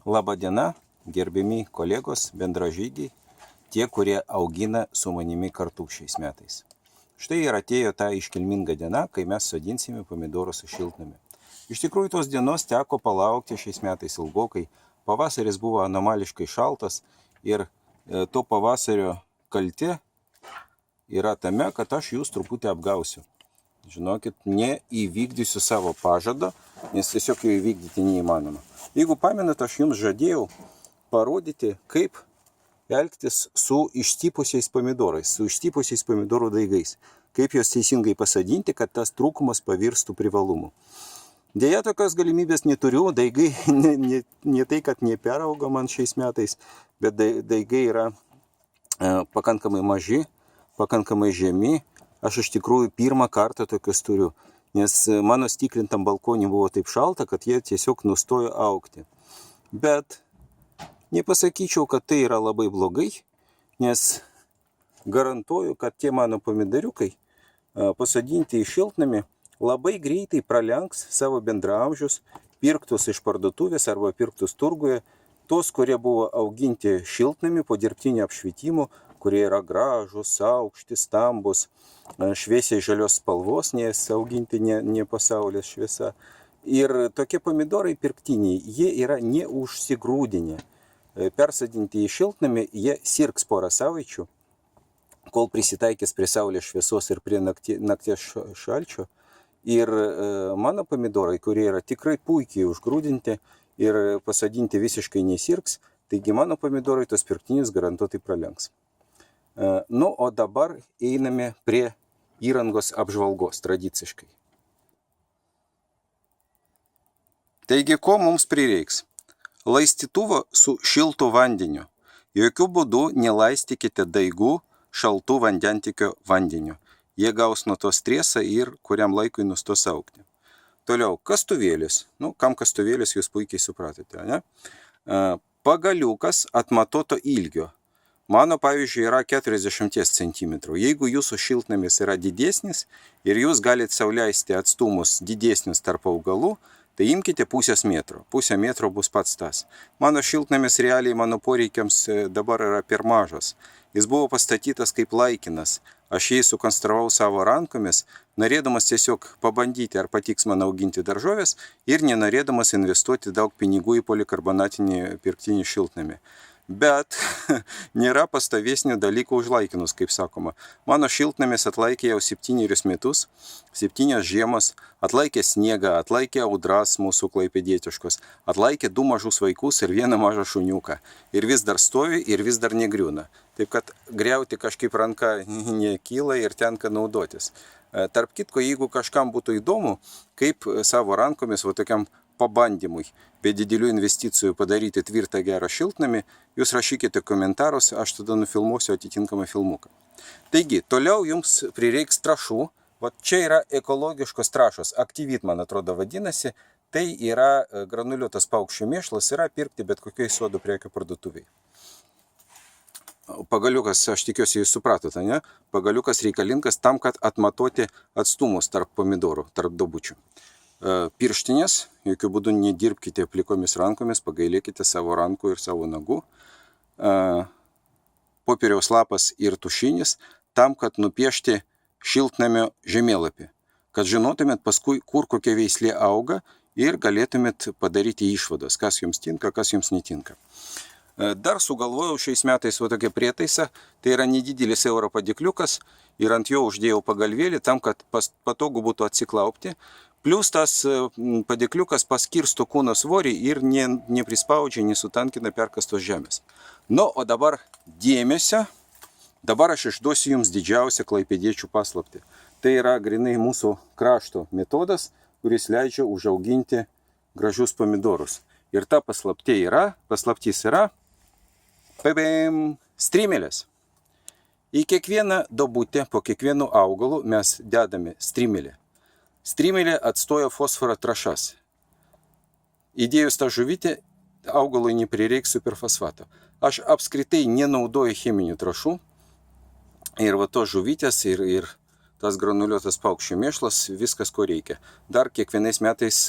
Labą diena, gerbiami kolegos, bendražygiai, tie, kurie augina su manimi kartu šiais metais. Štai ir atėjo ta iškilminga diena, kai mes sodinsime pomidorus į šiltnamį. Iš tikrųjų, tos dienos teko palaukti šiais metais ilgokai. Pavasaris buvo anomališkai šaltas ir to pavasario kaltė yra tame, kad aš jūs truputį apgausiu. Žinokit, neįvykdysiu savo pažado, nes tiesiog jo įvykdyti neįmanoma. Jeigu pamenat, aš jums žadėjau parodyti, kaip elgtis su išstypusiais pomidorais, su išstypusiais pomidorų daigais. Kaip juos teisingai pasodinti, kad tas trūkumas pavirstų privalumu. Deja, tokios galimybės neturiu, daigai ne tai, kad neperauga man šiais metais, bet daigai yra pakankamai maži, pakankamai žemi. Aš iš tikrųjų pirmą kartą tokius turiu, nes mano stiklintam balkonį buvo taip šalta, kad jie tiesiog nustojo augti. Bet nepasakyčiau, kad tai yra labai blogai, nes garantuoju, kad tie mano pomidoriukai pasodinti į šiltnamį labai greitai pralenks savo bendraamžius, pirktus iš parduotuvės arba pirktus turguje, tos, kurie buvo auginti šiltnamį po dirbtinio apšvietimo, kurie yra gražus, aukšti, stambus, šviesiai žalios spalvos, nes auginti ne pasaulės šviesa. Ir tokie pomidorai pirktiniai, jie yra neužsigrūdinę. Persodinti į šiltnamį, jie sirgs porą savaičių, kol prisitaikys prie saulės šviesos ir prie nakties šalčio. Ir mano pomidorai, kurie yra tikrai puikiai užgrūdinti ir pasodinti visiškai nesirgs, taigi mano pomidorai tos pirktinius garantuotai pralenks. O dabar einame prie įrangos apžvalgos tradiciškai. Taigi, ko mums prireiks? Laistytuvo su šiltu vandeniu. Jokių būdų nelaistykite daigų šaltų vandentiekio vandeniu. Jie gaus nuo to stresą ir kuriam laikui nustos augti. Toliau, kastuvėlis. Kam kastuvėlis, jūs puikiai supratote, ne? Pagaliukas atmatoto ilgio. Mano, pavyzdžiui, yra 40 cm. Jeigu jūsų šiltnamis yra didesnis ir jūs galite sau leisti atstumus didesnius tarp augalų, tai imkite pusės metro. Pusę metro bus pats tas. Mano šiltnamis realiai mano poreikiams dabar yra per mažas. Jis buvo pastatytas kaip laikinas. Aš jį sukonstravau savo rankomis, norėdamas tiesiog pabandyti, ar patiks man auginti daržovės ir nenorėdamas investuoti daug pinigų į polikarbonatinį pirktinį šiltnamį. Bet nėra pastovesnių dalykų už laikinus, kaip sakoma. Mano šiltnamis atlaikė jau 7 metus, 7 žiemos, atlaikė sniegą, atlaikė audras mūsų klaipėdietiškos, atlaikė 2 mažus vaikus ir 1 mažą šuniuką. Ir vis dar stovi ir vis dar negriūna. Taip kad griauti kažkaip ranka nekyla ir tenka naudotis. Tarp kitko, jeigu kažkam būtų įdomu, kaip savo rankomis tokiam pabandymui, be didelių investicijų padaryti tvirtą gerą šiltnamį, jūs rašykite komentarus, aš tada nufilmuosiu atitinkamą filmuką. Taigi, toliau jums prireiks trąšų. Čia yra ekologiškos trąšos, aktyvit, man atrodo, vadinasi. Tai yra granuliuotas paukščių mėšlas, yra pirkti bet kokiai sodų prekių parduotuviai. Pagaliukas, aš tikiuosi, jūs supratote, ne? Pagaliukas reikalingas tam, kad atmatuoti atstumus tarp pomidorų, tarp dobučių. Pirštinės, jokių būdų nedirbkite plikomis rankomis, pagailėkite savo rankų ir savo nagų. Popieriaus lapas ir tušinis tam, kad nupiešti šiltnamio žemėlapį. Kad žinotumėt paskui, kur kokia veislė auga ir galėtumėt padaryti išvadas, kas jums tinka, kas jums netinka. Dar sugalvojau šiais metais tokią prietaisą, tai yra nedidelis euro padėkliukas ir ant jo uždėjau pagalvėlį tam, kad patogu būtų atsiklaupti. Plius tas padėkliukas paskirsto kūno svorį ir neprispaudžia, nesutankina perkastos žemės. O dabar dėmesio, dabar aš išduosiu jums didžiausią klaipėdiečių paslaptį. Tai yra grinai mūsų krašto metodas, kuris leidžia užauginti gražius pomidorus. Ir ta paslaptis yra strimelės. Į kiekvieną dobutę, po kiekvienu augalu mes dedame strimelę. Strimelė atstoja fosforo trąšas. Įdėjus tą žuvytę, augalui neprireiks superfosfato. Aš apskritai nenaudoju cheminių trąšų. Ir tos žuvytės ir tas granuliuotas paukščių mėšlas, viskas ko reikia. Dar kiekvienais metais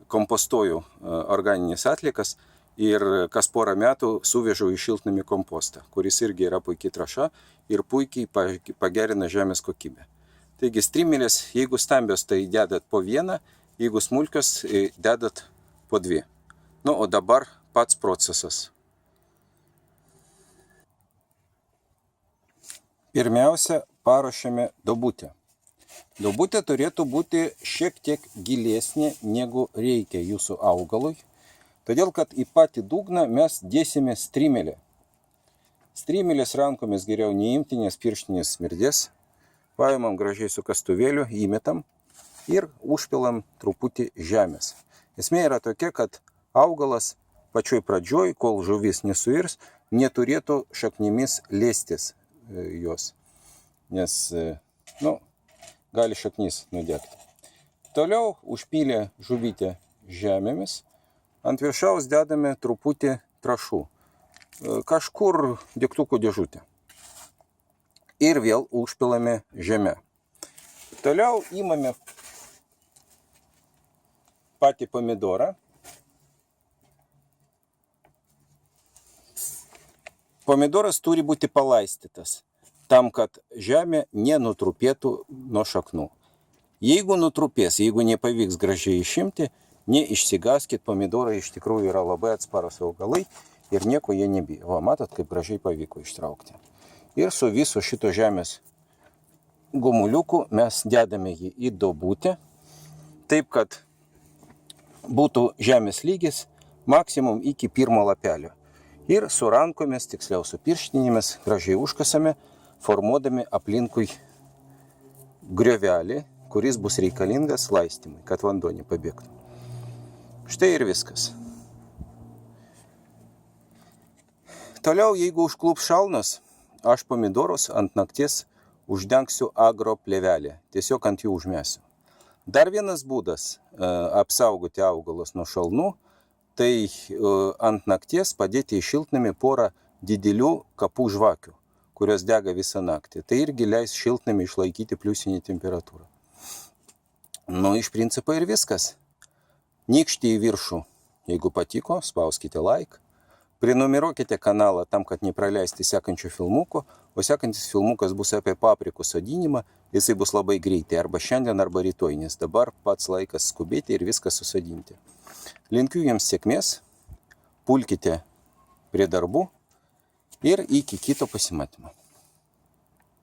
kompostuoju organinės atliekas ir kas porą metų suvežau į šiltnamį kompostą, kuris irgi yra puikiai trąša ir puikiai pagerina žemės kokybę. Taigi strimelės, jeigu stambios, tai dedat po vieną, jeigu smulkios, dedat po dvi. Nu, o dabar pats procesas. Pirmiausia, paruošiame duobutę. Duobutė turėtų būti šiek tiek gilesnė, negu reikia jūsų augalui, todėl kad į patį dugną mes dėsime strimelę. Strimelės rankomis geriau neimti, nes pirštinės smirdės. Paimam gražiai su kastuvėliu, įmetam ir užpilam truputį žemės. Esmė yra tokia, kad augalas pačioj pradžioj, kol žuvis nesuirs, neturėtų šaknimis liestis jos, nes gali šaknis nudegti. Toliau užpylę žuvytę žemėmis, ant viršaus dedame truputį trąšų, kažkur degtukų dėžutę. Ir vėl užpilame žemę. Toliau imame patį pomidorą. Pomidoras turi būti palaistytas, tam, kad žemė nenutrupėtų nuo šaknų. Jeigu nutrupės, jeigu nepavyks gražiai išimti, neišsigaskit, pomidorai iš tikrųjų yra labai atsparus augalai ir nieko jie nebijo. Va, matot, kaip gražiai pavyko ištraukti. Ir su viso šito žemės gumuliuku mes dedame jį į duobutę, taip, kad būtų žemės lygis maksimum iki pirmo lapelio. Ir su rankomis, tiksliau su pirštinėmis, gražiai užkasame, formuodami aplinkui griovelį, kuris bus reikalingas laistymui, kad vanduo nepabėgtų. Štai ir viskas. Toliau, jeigu užklups šalnos, aš pomidorus ant nakties uždengsiu agro plėvelę, tiesiog ant jų užmesiu. Dar vienas būdas apsaugoti augalus nuo šalnų, tai ant nakties padėti į šiltnamį porą didelių kapų žvakių, kurios dega visą naktį. Tai irgi leis šiltnamį išlaikyti pliusinį temperatūrą. Iš principo ir viskas. Nykštį į viršų, jeigu patiko, spauskite like. Prenumeruokite kanalą tam, kad nepraleisti sekančio filmuko, o sekantis filmukas bus apie paprikų sodinimą. Jisai bus labai greitai, arba šiandien, arba rytoj, nes dabar pats laikas skubėti ir viską susodinti. Linkiu jums sėkmės, pulkite prie darbų ir iki kito pasimatymo.